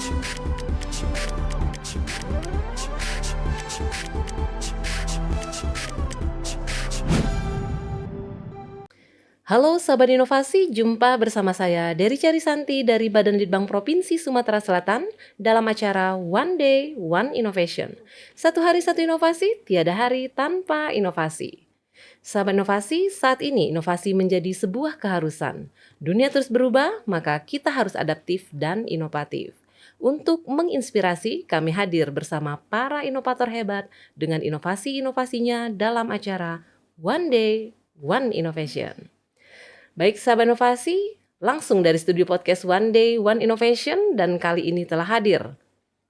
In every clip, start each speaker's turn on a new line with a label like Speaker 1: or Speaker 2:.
Speaker 1: Halo Sahabat Inovasi, jumpa bersama saya Dery Carisanti dari Badan Litbang Provinsi Sumatera Selatan dalam acara One Day, One Innovation. Satu hari satu inovasi, tiada hari tanpa inovasi. Sahabat inovasi, saat ini inovasi menjadi sebuah keharusan. Dunia terus berubah, maka kita harus adaptif dan inovatif. Untuk menginspirasi, kami hadir bersama para inovator hebat dengan inovasi-inovasinya dalam acara One Day, One Innovation. Baik sahabat inovasi, langsung dari studio podcast One Day One Innovation, dan kali ini telah hadir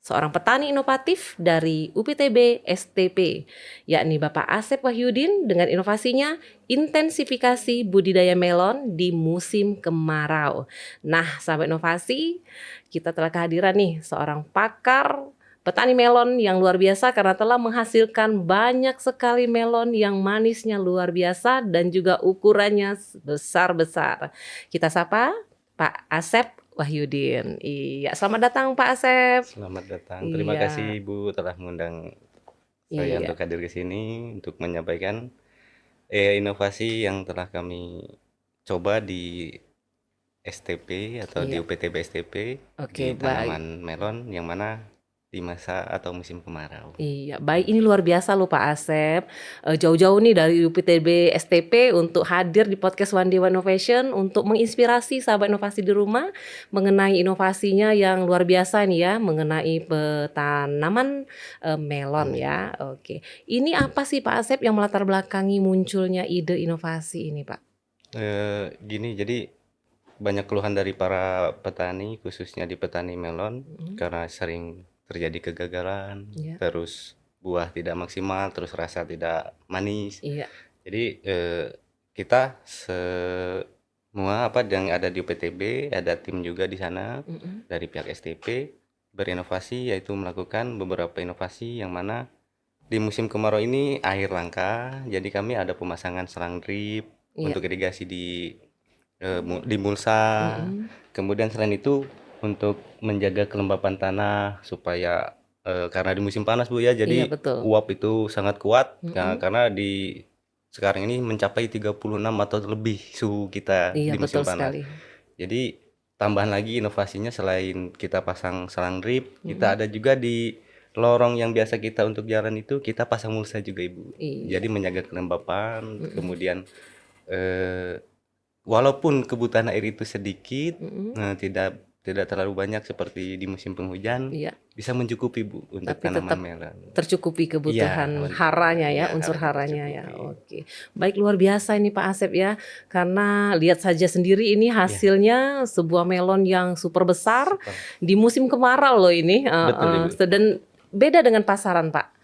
Speaker 1: seorang petani inovatif dari UPTB STP, yakni Bapak Asep Wahyudin dengan inovasinya intensifikasi budidaya melon di musim kemarau. Nah sahabat inovasi, kita telah kehadiran nih seorang pakar petani melon yang luar biasa karena telah menghasilkan banyak sekali melon yang manisnya luar biasa dan juga ukurannya besar-besar. Kita sapa Pak Asep Wahyudin. Iya, selamat datang Pak Asep.
Speaker 2: Selamat datang. Terima kasih Ibu telah mengundang saya untuk hadir ke sini untuk menyampaikan inovasi yang telah kami coba di STP atau di UPTB STP di tanaman melon yang mana di masa atau musim kemarau.
Speaker 1: Iya, baik, ini luar biasa loh Pak Asep. Jauh-jauh nih dari UPTB STP untuk hadir di podcast One Day One Innovation untuk menginspirasi sahabat inovasi di rumah mengenai inovasinya yang luar biasa nih ya, mengenai tanaman melon ya. Oke. Ini apa sih Pak Asep yang melatar belakangi munculnya ide inovasi ini, Pak?
Speaker 2: Gini, jadi banyak keluhan dari para petani, khususnya di petani melon, karena sering terjadi kegagalan, terus buah tidak maksimal, terus rasa tidak manis. Jadi kita semua yang ada di UPTB, ada tim juga di sana dari pihak STP berinovasi, yaitu melakukan beberapa inovasi yang mana di musim kemarau ini air langka, jadi kami ada pemasangan selang drip untuk irigasi di mulsa. Kemudian selain itu untuk menjaga kelembapan tanah supaya karena di musim panas Bu ya, jadi uap itu sangat kuat karena di sekarang ini mencapai 36 atau lebih suhu kita di musim panas. Jadi tambahan lagi inovasinya, selain kita pasang selang drip, kita ada juga di lorong yang biasa kita untuk jalan itu kita pasang mulsa juga Ibu. Jadi menjaga kelembapan, kemudian walaupun kebutuhan air itu sedikit, tidak terlalu banyak seperti di musim penghujan, bisa mencukupi Bu untuk tanaman melon.
Speaker 1: Tercukupi kebutuhan haranya ya, unsur haranya ya. Oke. Baik, luar biasa ini Pak Asep ya, karena lihat saja sendiri ini hasilnya sebuah melon yang super besar di musim kemarau loh ini.
Speaker 2: Betul, Ibu.
Speaker 1: Dan beda dengan pasaran Pak.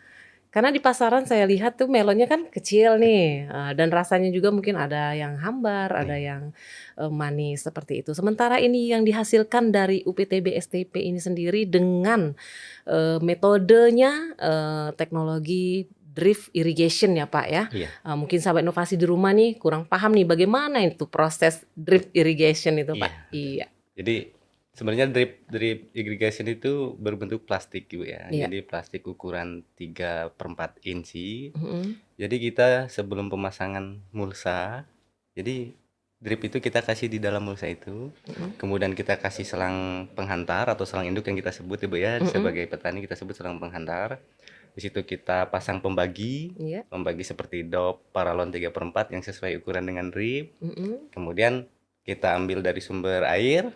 Speaker 1: Karena di pasaran saya lihat tuh melonnya kan kecil nih, dan rasanya juga mungkin ada yang hambar, ada yang manis seperti itu. Sementara ini yang dihasilkan dari UPTB STP ini sendiri dengan metodenya teknologi drip irrigation ya Pak ya. Mungkin sahabat inovasi di rumah nih kurang paham nih bagaimana itu proses drip irrigation itu Pak.
Speaker 2: Jadi sebenarnya drip irrigation itu berbentuk plastik Ibu ya. Jadi plastik ukuran 3/4 inci. Jadi kita sebelum pemasangan mulsa, jadi drip itu kita kasih di dalam mulsa itu. Kemudian kita kasih selang penghantar atau selang induk yang kita sebut Ibu ya. Sebagai petani kita sebut selang penghantar. Di situ kita pasang pembagi seperti dop paralon 3/4 yang sesuai ukuran dengan drip. Kemudian kita ambil dari sumber air.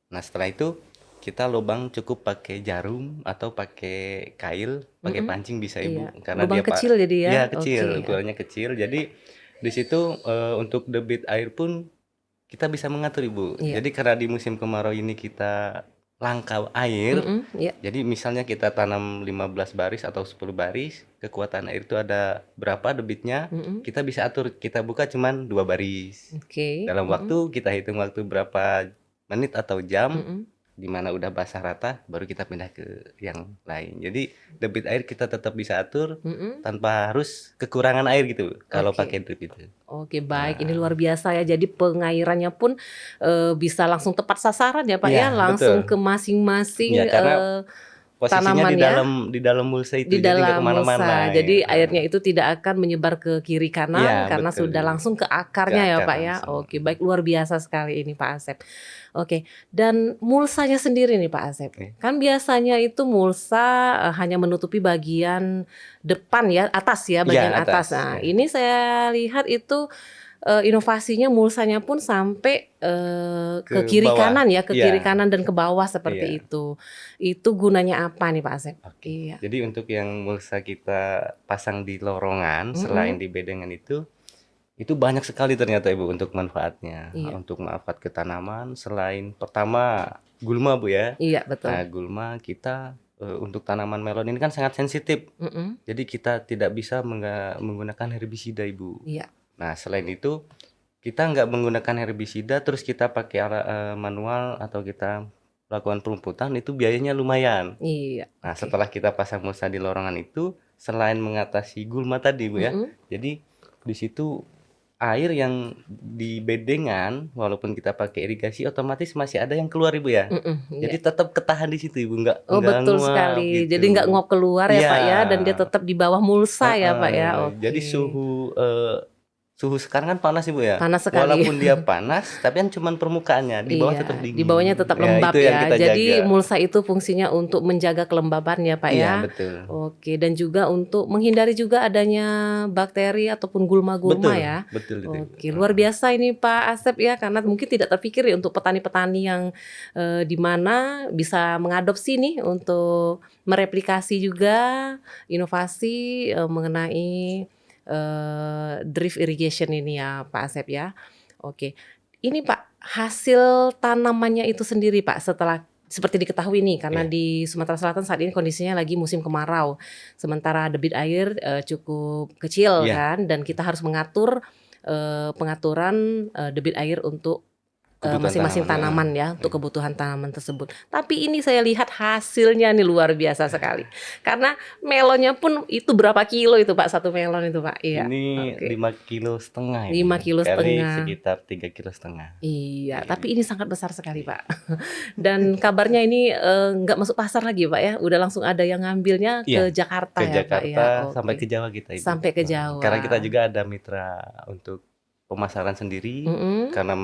Speaker 2: Nah setelah itu kita lubang cukup pakai jarum atau pakai kail, pakai pancing bisa Ibu, karena
Speaker 1: lubang kecil jadi ya.
Speaker 2: Iya kecil, ukurannya kecil. Jadi di situ untuk debit air pun kita bisa mengatur Ibu. Jadi karena di musim kemarau ini kita langka air, jadi misalnya kita tanam 15 baris atau 10 baris, kekuatan air itu ada berapa debitnya, kita bisa atur, kita buka cuman 2 baris. Dalam waktu kita hitung waktu berapa menit atau jam, di mana udah basah rata baru kita pindah ke yang lain. Jadi debit air kita tetap bisa atur tanpa harus kekurangan air gitu kalau
Speaker 1: Oke.
Speaker 2: pakai drip itu.
Speaker 1: Oke, baik. Ini luar biasa ya. Jadi pengairannya pun bisa langsung tepat sasaran ya, Pak ya,
Speaker 2: Iya,
Speaker 1: langsung
Speaker 2: betul.
Speaker 1: ke masing-masing
Speaker 2: Iya, karena posisinya
Speaker 1: tanaman ya.
Speaker 2: di dalam mulsa
Speaker 1: Di
Speaker 2: itu, jadi nggak
Speaker 1: dalam
Speaker 2: kemana-mana.
Speaker 1: mulsa. Jadi
Speaker 2: Gitu.
Speaker 1: airnya itu tidak akan menyebar ke kiri kanan
Speaker 2: Iya,
Speaker 1: karena
Speaker 2: betul.
Speaker 1: sudah langsung ke
Speaker 2: Ke
Speaker 1: akarnya ya
Speaker 2: akar
Speaker 1: Pak ya.
Speaker 2: langsung.
Speaker 1: Oke, baik, luar biasa sekali ini Pak Asep. Oke, dan mulsanya sendiri nih Pak Asep.
Speaker 2: Oke.
Speaker 1: Kan biasanya itu mulsa hanya menutupi bagian depan ya, atas ya, bagian
Speaker 2: Iya,
Speaker 1: atas.
Speaker 2: atas.
Speaker 1: Nah,
Speaker 2: Ya.
Speaker 1: ini saya lihat itu inovasinya mulsanya pun sampai ke
Speaker 2: Ke
Speaker 1: kiri
Speaker 2: bawah.
Speaker 1: kanan ya, ke kiri
Speaker 2: Iya.
Speaker 1: kanan dan ke bawah seperti
Speaker 2: Iya.
Speaker 1: itu. Itu gunanya apa nih Pak Asep?
Speaker 2: Oke.
Speaker 1: Iya.
Speaker 2: Jadi untuk yang mulsa kita pasang di lorongan selain di bedengan itu banyak sekali ternyata Ibu untuk manfaatnya.
Speaker 1: Iya.
Speaker 2: Untuk manfaat ke tanaman selain pertama gulma Bu ya.
Speaker 1: Iya, betul.
Speaker 2: Nah, gulma kita untuk tanaman melon ini kan sangat sensitif. Jadi kita tidak bisa menggunakan herbisida Ibu.
Speaker 1: Iya.
Speaker 2: Nah, selain itu kita nggak menggunakan herbisida terus kita pakai manual atau kita lakukan perumputan itu biayanya lumayan.
Speaker 1: Iya.
Speaker 2: Nah,
Speaker 1: Oke.
Speaker 2: setelah kita pasang mulsa di lorongan itu selain mengatasi gulma tadi Bu ya. Jadi di situ air yang di bedengan walaupun kita pakai irigasi otomatis masih ada yang keluar Ibu ya. Jadi
Speaker 1: Iya.
Speaker 2: tetap ketahan di situ Ibu, nggak
Speaker 1: Betul
Speaker 2: nguap
Speaker 1: sekali.
Speaker 2: gitu.
Speaker 1: Jadi nggak nguap keluar ya Pak ya, dan dia
Speaker 2: Iya.
Speaker 1: tetap di bawah mulsa ya Pak ya.
Speaker 2: Jadi suhu sekarang kan panas Ibu ya.
Speaker 1: Panas sekali.
Speaker 2: Walaupun dia panas, tapi kan cuman permukaannya, di bawah tetap dingin.
Speaker 1: Di bawahnya tetap lembab
Speaker 2: itu yang
Speaker 1: ya.
Speaker 2: kita
Speaker 1: Jadi
Speaker 2: jaga.
Speaker 1: mulsa itu fungsinya untuk menjaga kelembaban ya Pak
Speaker 2: Iya,
Speaker 1: ya.
Speaker 2: betul.
Speaker 1: Oke, dan juga untuk menghindari juga adanya bakteri ataupun gulma-gulma
Speaker 2: Betul,
Speaker 1: ya.
Speaker 2: betul itu.
Speaker 1: Oke, luar biasa ini Pak Asep ya, karena mungkin tidak terpikir ya untuk petani-petani yang di mana bisa mengadopsi nih untuk mereplikasi juga inovasi mengenai drip irrigation ini ya Pak Asep ya. Oke, ini Pak, hasil tanamannya itu sendiri Pak setelah seperti diketahui nih karena di Sumatera Selatan saat ini kondisinya lagi musim kemarau, sementara debit air cukup kecil kan, dan kita harus mengatur pengaturan debit air untuk masing-masing tanaman ya, untuk kebutuhan tanaman tersebut. Tapi ini saya lihat hasilnya nih luar biasa sekali. Karena melonnya pun itu berapa kilo itu Pak, satu melon itu Pak? Iya.
Speaker 2: Ini 5,5 kilo ya.
Speaker 1: 5,5 kilo.
Speaker 2: Kali sekitar 3,5 kilo.
Speaker 1: Iya, tapi ini sangat besar sekali Pak. Dan kabarnya ini nggak masuk pasar lagi Pak ya, udah langsung ada yang ngambilnya ke Jakarta
Speaker 2: ke
Speaker 1: ya Pak ya.
Speaker 2: sampai ke Jawa kita Ibu.
Speaker 1: Sampai ke Jawa.
Speaker 2: Karena kita juga ada mitra untuk pemasaran sendiri, karena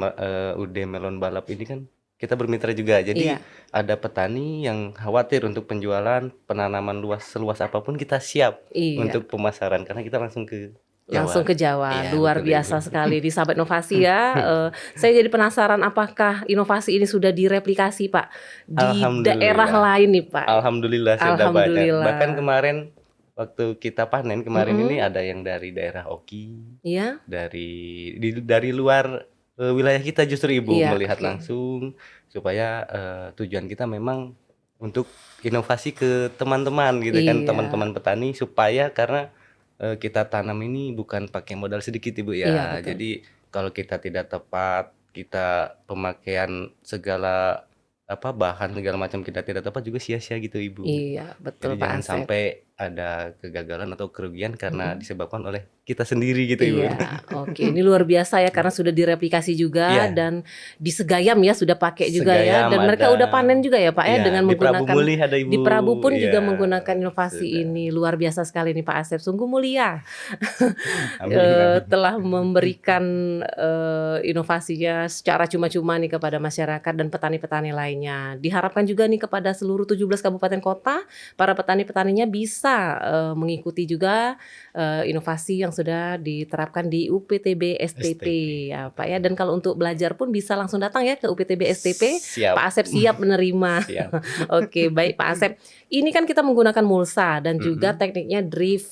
Speaker 2: UD Melon Balap ini kan kita bermitra juga. Jadi ada petani yang khawatir untuk penjualan penanaman seluas apapun kita siap untuk pemasaran karena kita langsung ke Jawa.
Speaker 1: Langsung ke Jawa.
Speaker 2: Iya,
Speaker 1: Luar biasa sekali di Sahabat Inovasi ya. Saya jadi penasaran apakah inovasi ini sudah direplikasi Pak di daerah lain nih Pak?
Speaker 2: Alhamdulillah sudah banyak. Bahkan kemarin waktu kita panen kemarin ini ada yang dari daerah Oki.
Speaker 1: Iya.
Speaker 2: Dari luar wilayah kita justru Ibu melihat langsung supaya tujuan kita memang untuk inovasi ke teman-teman gitu kan, teman-teman petani supaya karena kita tanam ini bukan pakai modal sedikit Ibu ya. Jadi kalau kita tidak tepat, kita pemakaian segala bahan segala macam kita tidak tepat juga sia-sia gitu Ibu.
Speaker 1: Iya, betul
Speaker 2: Jadi
Speaker 1: Pak
Speaker 2: jangan
Speaker 1: Asep.
Speaker 2: sampai ada kegagalan atau kerugian karena disebabkan oleh kita sendiri gitu Ibu.
Speaker 1: Iya, oke, ini luar biasa ya karena sudah direplikasi juga dan di Segayam ya sudah pakai juga ya, dan mereka udah panen juga ya Pak ya dengan menggunakan
Speaker 2: di Prabu Mulih ada Ibu.
Speaker 1: Di Prabu pun juga menggunakan inovasi ini. Luar biasa sekali nih Pak Asep, sungguh mulia. Telah memberikan inovasinya secara cuma-cuma nih kepada masyarakat dan petani-petani lainnya. Diharapkan juga nih kepada seluruh 17 kabupaten kota, para petani-petaninya bisa mengikuti juga inovasi yang sudah diterapkan di UPTB STP ya Pak ya. Dan kalau untuk belajar pun bisa langsung datang ya ke UPTB STP.
Speaker 2: Siap.
Speaker 1: Pak Asep siap menerima.
Speaker 2: Siap.
Speaker 1: Oke, baik Pak Asep. Ini kan kita menggunakan mulsa dan juga tekniknya drip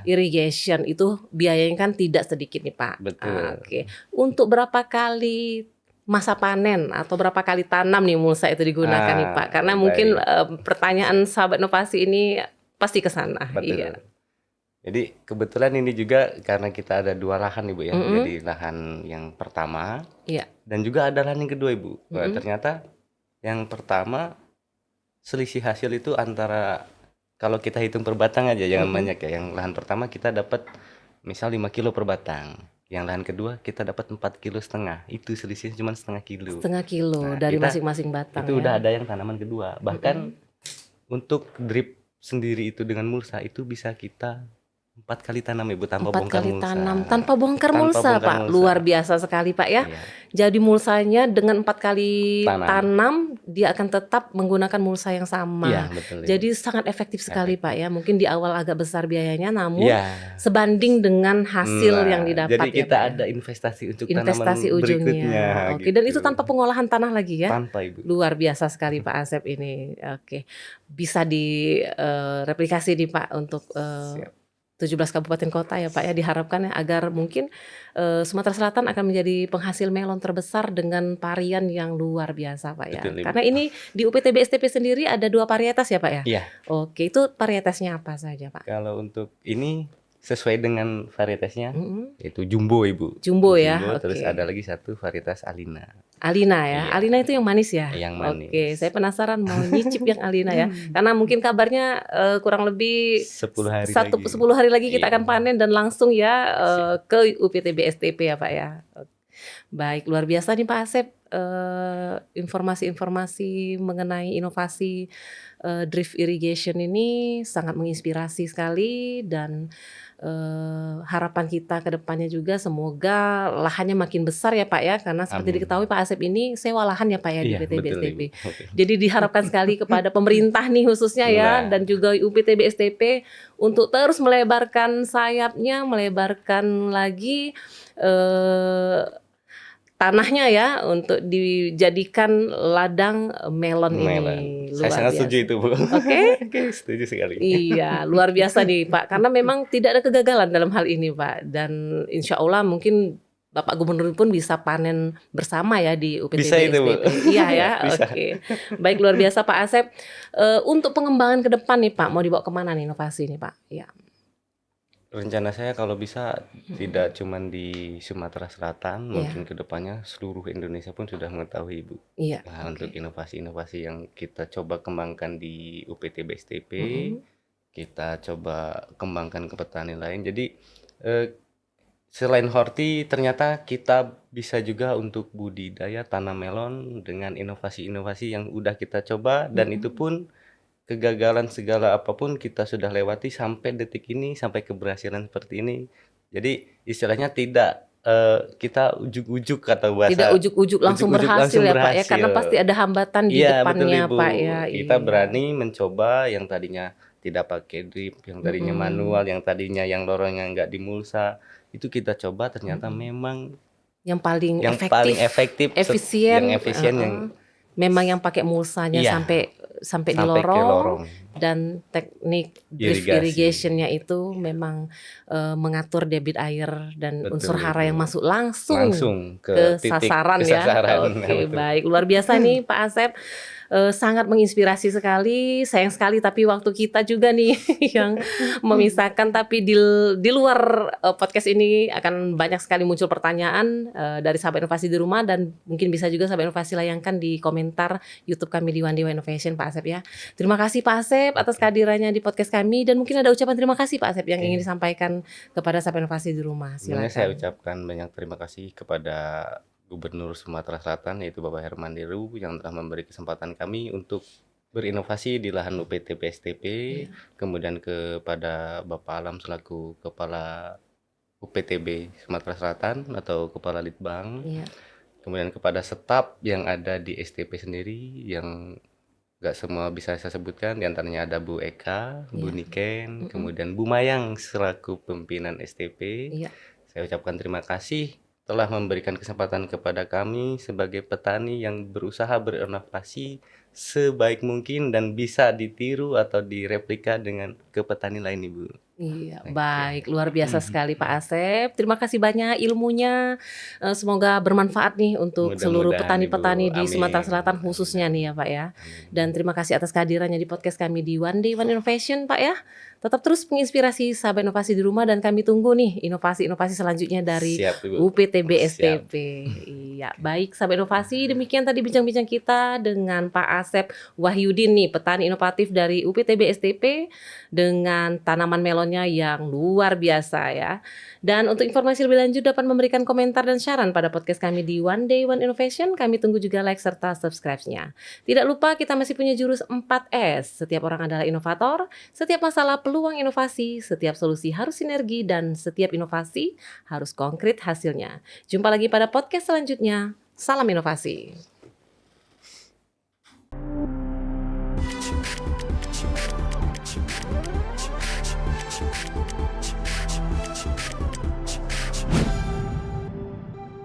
Speaker 1: irrigation, itu biayanya kan tidak sedikit nih Pak.
Speaker 2: Betul.
Speaker 1: Oke. Untuk berapa kali masa panen atau berapa kali tanam nih mulsa itu digunakan nih Pak? Karena mungkin pertanyaan Sahabat Inovasi ini pasti ke sana.
Speaker 2: Betul.
Speaker 1: Iya.
Speaker 2: Jadi kebetulan ini juga karena kita ada 2 lahan Ibu ya. Jadi lahan yang pertama dan juga ada lahan yang kedua Ibu. Ternyata Yang pertama, selisih hasil itu antara kalau kita hitung per batang aja, jangan banyak ya. Yang lahan pertama kita dapat misal 5 kilo per batang. Yang lahan kedua kita dapat 4,5 kilo. Itu selisihnya cuma setengah kilo.
Speaker 1: Setengah kilo
Speaker 2: Nah,
Speaker 1: dari
Speaker 2: kita
Speaker 1: masing-masing batang
Speaker 2: itu
Speaker 1: ya.
Speaker 2: udah ada yang tanaman kedua. Bahkan untuk drip sendiri itu dengan mulsa itu bisa kita 4 kali tanam Ibu tanpa
Speaker 1: 4
Speaker 2: bongkar
Speaker 1: kali
Speaker 2: mulsa.
Speaker 1: tanam tanpa bongkar
Speaker 2: Tanpa
Speaker 1: mulsa
Speaker 2: bongkar
Speaker 1: Pak.
Speaker 2: mulsa.
Speaker 1: Luar biasa sekali Pak ya.
Speaker 2: Iya.
Speaker 1: Jadi mulsanya dengan 4 kali
Speaker 2: Tanam.
Speaker 1: tanam dia akan tetap menggunakan mulsa yang sama.
Speaker 2: Iya, betul. Ibu.
Speaker 1: Jadi sangat efektif sekali Pak ya. Mungkin di awal agak besar biayanya namun
Speaker 2: Iya.
Speaker 1: sebanding dengan hasil yang didapat
Speaker 2: Jadi
Speaker 1: ya
Speaker 2: kita
Speaker 1: Pak ya.
Speaker 2: ada investasi untuk
Speaker 1: Investasi
Speaker 2: tanaman
Speaker 1: ujungnya.
Speaker 2: berikutnya.
Speaker 1: Oke,
Speaker 2: gitu.
Speaker 1: dan itu tanpa pengolahan tanah lagi ya.
Speaker 2: Tanpa Ibu.
Speaker 1: Luar biasa sekali Pak Asep ini. Oke. Bisa direplikasi nih Pak untuk
Speaker 2: Siap.
Speaker 1: 17 kabupaten kota ya Pak ya, diharapkan ya agar mungkin Sumatera Selatan akan menjadi penghasil melon terbesar dengan varian yang luar biasa Pak ya.
Speaker 2: Betul, Ibu.
Speaker 1: Karena ini di UPTB STP sendiri ada 2 varietas ya Pak ya.
Speaker 2: Iya.
Speaker 1: Oke, itu varietasnya apa saja Pak?
Speaker 2: Kalau untuk ini sesuai dengan varietasnya yaitu jumbo Ibu.
Speaker 1: Jumbo ya.
Speaker 2: Terus
Speaker 1: Oke.
Speaker 2: ada lagi satu varietas Alina.
Speaker 1: Alina ya.
Speaker 2: Iya.
Speaker 1: Alina itu yang manis ya.
Speaker 2: Yang manis.
Speaker 1: Oke, saya penasaran mau nyicip yang Alina ya. Karena mungkin kabarnya kurang lebih
Speaker 2: 10 hari
Speaker 1: 10
Speaker 2: lagi.
Speaker 1: hari lagi kita
Speaker 2: Iya.
Speaker 1: akan panen dan langsung ya ke UPTB STP ya Pak ya. Baik, luar biasa nih Pak Asep, informasi-informasi mengenai inovasi drip irrigation ini sangat menginspirasi sekali dan harapan kita ke depannya juga semoga lahannya makin besar ya Pak ya, karena seperti
Speaker 2: Amin.
Speaker 1: diketahui Pak Asep ini sewa lahan ya Pak ya di
Speaker 2: Iya,
Speaker 1: UPTB
Speaker 2: betul,
Speaker 1: STP.
Speaker 2: Ibu. Oke.
Speaker 1: Jadi diharapkan sekali kepada pemerintah nih khususnya ya
Speaker 2: Nah.
Speaker 1: dan juga UPTB STP untuk terus melebarkan sayapnya, melebarkan lagi tanahnya ya untuk dijadikan ladang melon ini.
Speaker 2: Saya
Speaker 1: Luar
Speaker 2: sangat
Speaker 1: biasa.
Speaker 2: setuju itu Bu.
Speaker 1: Oke.
Speaker 2: Oke, setuju sekali.
Speaker 1: Iya, luar biasa nih Pak. Karena memang tidak ada kegagalan dalam hal ini Pak. Dan insya Allah mungkin Bapak Gubernur pun bisa panen bersama ya di UPTB
Speaker 2: Bisa itu, Bu.
Speaker 1: STP. Iya ya,
Speaker 2: Bisa.
Speaker 1: oke. Baik, luar biasa Pak Asep. Untuk pengembangan ke depan nih Pak, mau dibawa kemana nih inovasi nih Pak? Ya.
Speaker 2: Rencana saya kalau bisa tidak cuma di Sumatera Selatan,
Speaker 1: Iya.
Speaker 2: mungkin kedepannya seluruh Indonesia pun sudah mengetahui Ibu.
Speaker 1: Iya.
Speaker 2: Nah, untuk inovasi-inovasi yang kita coba kembangkan di UPTB STP, kita coba kembangkan ke petani lain. Jadi selain horti, ternyata kita bisa juga untuk budidaya tanam melon dengan inovasi-inovasi yang udah kita coba dan itu pun kegagalan segala apapun kita sudah lewati sampai detik ini, sampai keberhasilan seperti ini. Jadi istilahnya tidak kita ujuk-ujuk kata bahasa.
Speaker 1: Tidak ujuk-ujuk langsung
Speaker 2: ujuk-ujuk
Speaker 1: berhasil
Speaker 2: langsung
Speaker 1: ya Pak ya,
Speaker 2: berhasil.
Speaker 1: karena pasti ada hambatan di
Speaker 2: Iya, betul
Speaker 1: depannya
Speaker 2: Ibu.
Speaker 1: Pak ya.
Speaker 2: Kita
Speaker 1: Iya.
Speaker 2: berani mencoba yang tadinya tidak pakai drip, yang tadinya manual, yang tadinya yang lorongnya nggak dimulsa, itu kita coba ternyata memang
Speaker 1: Yang paling
Speaker 2: yang
Speaker 1: efektif,
Speaker 2: paling efektif,
Speaker 1: efisien,
Speaker 2: yang efisien, yang
Speaker 1: memang yang pakai mulsanya
Speaker 2: Iya.
Speaker 1: sampai di
Speaker 2: sampai ke
Speaker 1: lorong,
Speaker 2: lorong.
Speaker 1: dan teknik drip
Speaker 2: Irigasi.
Speaker 1: irrigationnya itu memang mengatur debit air dan
Speaker 2: Betul,
Speaker 1: unsur hara
Speaker 2: Ibu.
Speaker 1: yang masuk langsung
Speaker 2: ke titik
Speaker 1: sasaran
Speaker 2: ke
Speaker 1: ya.
Speaker 2: sasaran.
Speaker 1: Oke,
Speaker 2: Betul.
Speaker 1: baik, luar biasa nih Pak Asep. Sangat menginspirasi sekali. Sayang sekali tapi waktu kita juga nih yang memisahkan, tapi di luar podcast ini akan banyak sekali muncul pertanyaan dari sahabat inovasi di rumah, dan mungkin bisa juga sahabat inovasi layangkan di komentar YouTube kami di One Day One Innovation Pak Asep ya. Terima kasih Pak Asep atas kehadirannya di podcast kami, dan mungkin ada ucapan terima kasih Pak Asep yang ingin disampaikan kepada sahabat inovasi di rumah.
Speaker 2: Sebenarnya saya
Speaker 1: Silakan.
Speaker 2: ucapkan banyak terima kasih kepada Gubernur Sumatera Selatan yaitu Bapak Herman Deru yang telah memberi kesempatan kami untuk berinovasi di lahan UPTB STP, kemudian kepada Bapak Alam selaku Kepala UPTB Sumatera Selatan atau Kepala Litbang,
Speaker 1: Iya.
Speaker 2: kemudian kepada staf yang ada di STP sendiri yang gak semua bisa saya sebutkan, diantaranya ada Bu Eka, Bu Niken, kemudian Bu Mayang selaku pimpinan STP.
Speaker 1: Iya.
Speaker 2: Saya ucapkan terima kasih telah memberikan kesempatan kepada kami sebagai petani yang berusaha berinovasi sebaik mungkin dan bisa ditiru atau direplika dengan ke petani lain Ibu.
Speaker 1: Iya,
Speaker 2: Oke.
Speaker 1: baik, luar biasa sekali Pak Asep. Terima kasih banyak ilmunya. Semoga bermanfaat nih untuk seluruh
Speaker 2: Mudah-mudahan,
Speaker 1: petani-petani
Speaker 2: Ibu.
Speaker 1: di
Speaker 2: Amin.
Speaker 1: Sumatera Selatan khususnya nih ya Pak ya. Dan terima kasih atas kehadirannya di podcast kami di One Day One Innovation Pak ya. Tetap terus menginspirasi sahabat inovasi di rumah dan kami tunggu nih inovasi-inovasi selanjutnya dari
Speaker 2: Siap, Ibu.
Speaker 1: UPTB
Speaker 2: Siap.
Speaker 1: STP. Iya, baik sahabat inovasi, demikian tadi bincang-bincang kita dengan Pak Asep Wahyudin nih, petani inovatif dari UPTB STP dengan tanaman melonnya yang luar biasa ya. Dan untuk informasi lebih lanjut dapat memberikan komentar dan saran pada podcast kami di One Day One Innovation. Kami tunggu juga like serta subscribe-nya. Tidak lupa kita masih punya jurus 4S. Setiap orang adalah inovator, setiap masalah peluang inovasi, setiap solusi harus sinergi, dan setiap inovasi harus konkret hasilnya. Jumpa lagi pada podcast selanjutnya. Salam inovasi.